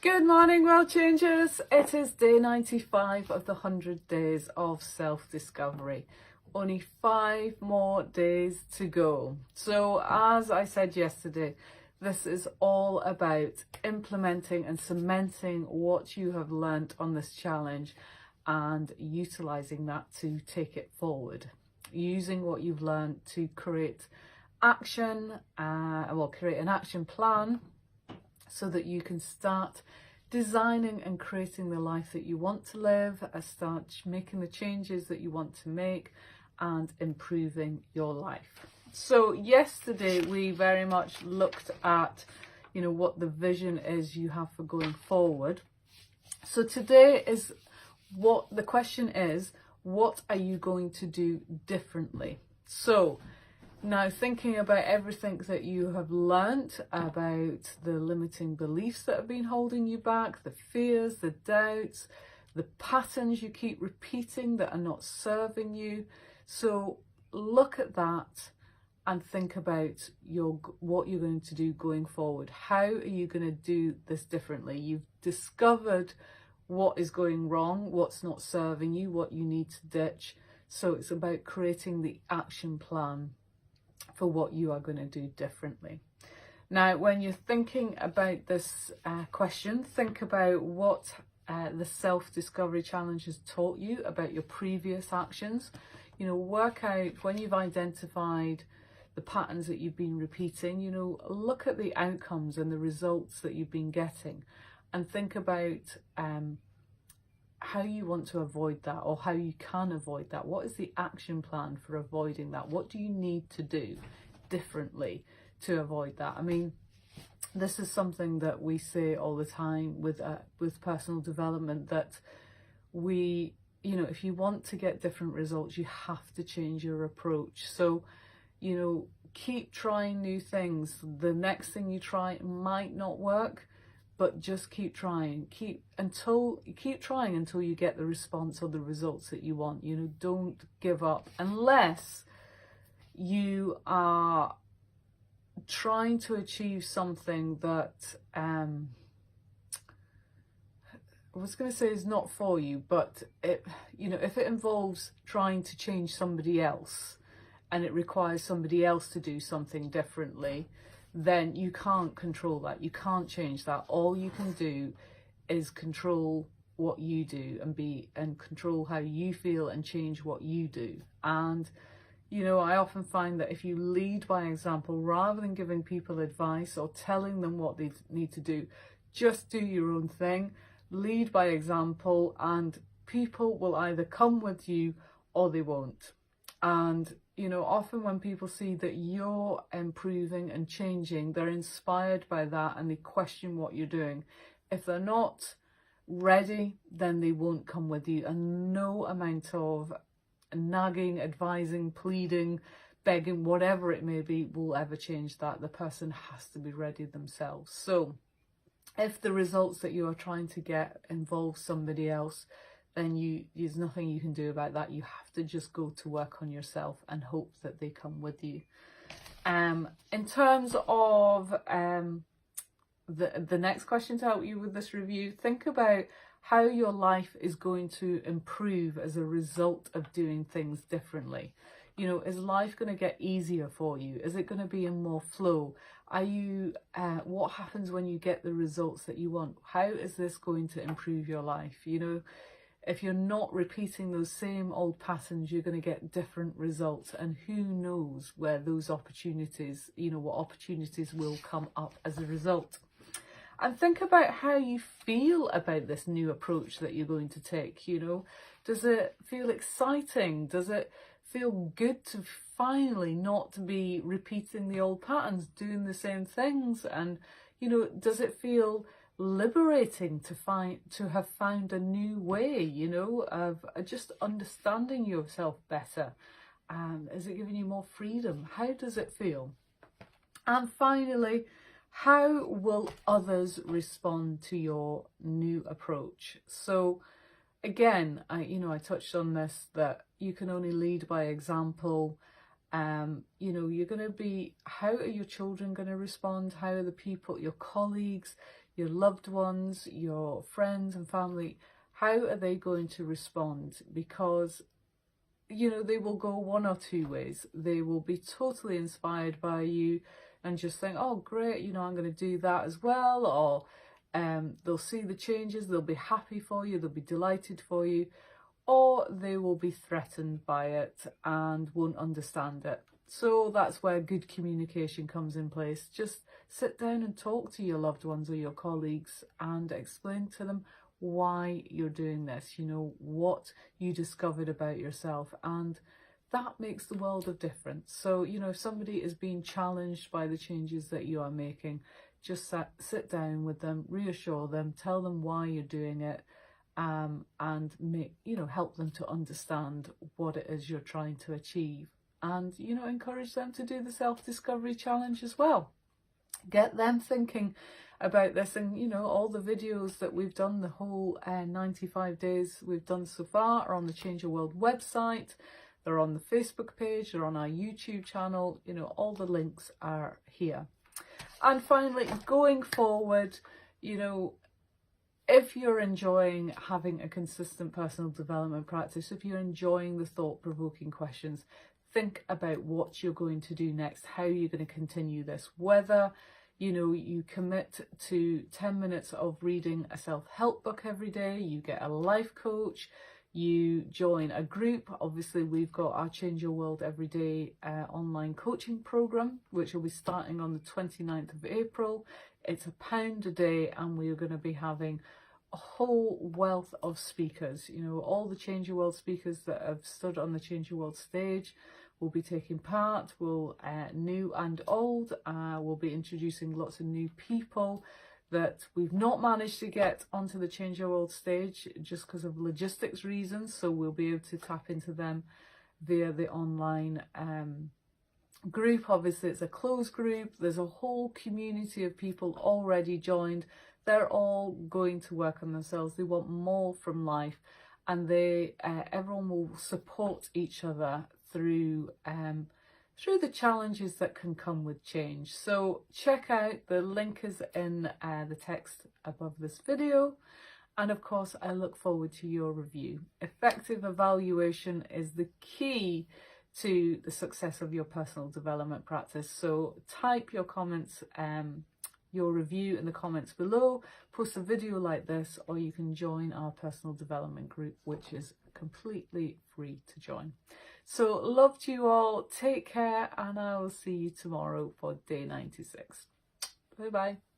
Good morning, World Changers. It is day 95 of the 100 days of self-discovery. Only 5 more days to go. So as I said yesterday, this is all about implementing and cementing what you have learnt on this challenge and utilizing that to take it forward. Using what you've learnt to create action, create an action plan so that you can start designing and creating the life that you want to live, start making the changes that you want to make and improving your life. So yesterday we very much looked at, what the vision is you have for going forward. So today is the question is, what are you going to do differently? So now, thinking about everything that you have learnt about the limiting beliefs that have been holding you back, the fears, the doubts, the patterns you keep repeating that are not serving you. So look at that and think about what you're going to do going forward. How are you going to do this differently? You've discovered what is going wrong, what's not serving you, what you need to ditch. So it's about creating the action plan for what you are going to do differently. Now, when you're thinking about this question, think about what the self-discovery challenge has taught you about your previous actions. Work out when you've identified the patterns that you've been repeating, look at the outcomes and the results that you've been getting and think about how you want to avoid that or how you can avoid that. What is the action plan for avoiding that? What do you need to do differently to avoid that? I mean, this is something that we say all the time with personal development, that if you want to get different results, you have to change your approach. So, keep trying new things. The next thing you try might not work, but just keep trying. Keep trying until you get the response or the results that you want. Don't give up unless you are trying to achieve something that I was going to say is not for you, but if it involves trying to change somebody else and it requires somebody else to do something differently, then you can't control that. You can't change that. All you can do is control what you do and control how you feel and change what you do. And, I often find that if you lead by example, rather than giving people advice or telling them what they need to do, just do your own thing, lead by example, and people will either come with you or they won't. And often when people see that you're improving and changing, they're inspired by that and they question what you're doing. If they're not ready, then they won't come with you. And no amount of nagging, advising, pleading, begging, whatever it may be, will ever change that. The person has to be ready themselves. So if the results that you are trying to get involve somebody else, then there's nothing you can do about that. You have to just go to work on yourself and hope that they come with you. In terms of the next question to help you with this review, think about how your life is going to improve as a result of doing things differently. Is life going to get easier for you? Is it going to be in more flow? What happens when you get the results that you want? How is this going to improve your life? If you're not repeating those same old patterns, you're going to get different results. And who knows where those opportunities, what opportunities will come up as a result. And think about how you feel about this new approach that you're going to take. Does it feel exciting? Does it feel good to finally not be repeating the old patterns, doing the same things? And, does it feel liberating to have found a new way, of just understanding yourself better? Is it giving you more freedom? How does it feel? And finally, how will others respond to your new approach? So again, I touched on this, that you can only lead by example. You're going to be, how are your children going to respond? How are the people, your colleagues, your loved ones, your friends and family, how are they going to respond? Because, you know, they will go one or two ways. They will be totally inspired by you and just think, oh, great, you know, I'm going to do that as well. Or they'll see the changes, they'll be happy for you, they'll be delighted for you. Or they will be threatened by it and won't understand it. So that's where good communication comes in place. Just sit down and talk to your loved ones or your colleagues and explain to them why you're doing this, you know, what you discovered about yourself, and that makes the world of difference. So, you know, if somebody is being challenged by the changes that you are making, just sit down with them, reassure them, tell them why you're doing it, and make, you know, help them to understand what it is you're trying to achieve, and, you know, encourage them to do the self-discovery challenge as well. Get them thinking about this, and, you know, all the videos that we've done, the whole 95 days we've done so far, are on the Change Your World website. They're on the Facebook page, they're on our YouTube channel, you know, all the links are here. And finally, going forward, you know, if you're enjoying having a consistent personal development practice, if you're enjoying the thought-provoking questions, think about what you're going to do next, how you're going to continue this, whether, you know, you commit to 10 minutes of reading a self-help book every day, you get a life coach, you join a group. Obviously, we've got our Change Your World Everyday online coaching program, which will be starting on the 29th of April. It's £1 a day, and we are going to be having a whole wealth of speakers. You know, all the Change Your World speakers that have stood on the Change Your World stage will be taking part. Will new and old. We'll be introducing lots of new people that we've not managed to get onto the Change Your World stage just because of logistics reasons. So we'll be able to tap into them via the online group. Obviously, it's a closed group. There's a whole community of people already joined. They're all going to work on themselves. They want more from life, and they everyone will support each other through the challenges that can come with change. So check out, the link is in the text above this video. And of course, I look forward to your review. Effective evaluation is the key to the success of your personal development practice. So type your comments, your review in the comments below, post a video like this, or you can join our personal development group, which is completely free to join. So love to you all, take care, and I will see you tomorrow for day 96. Bye bye.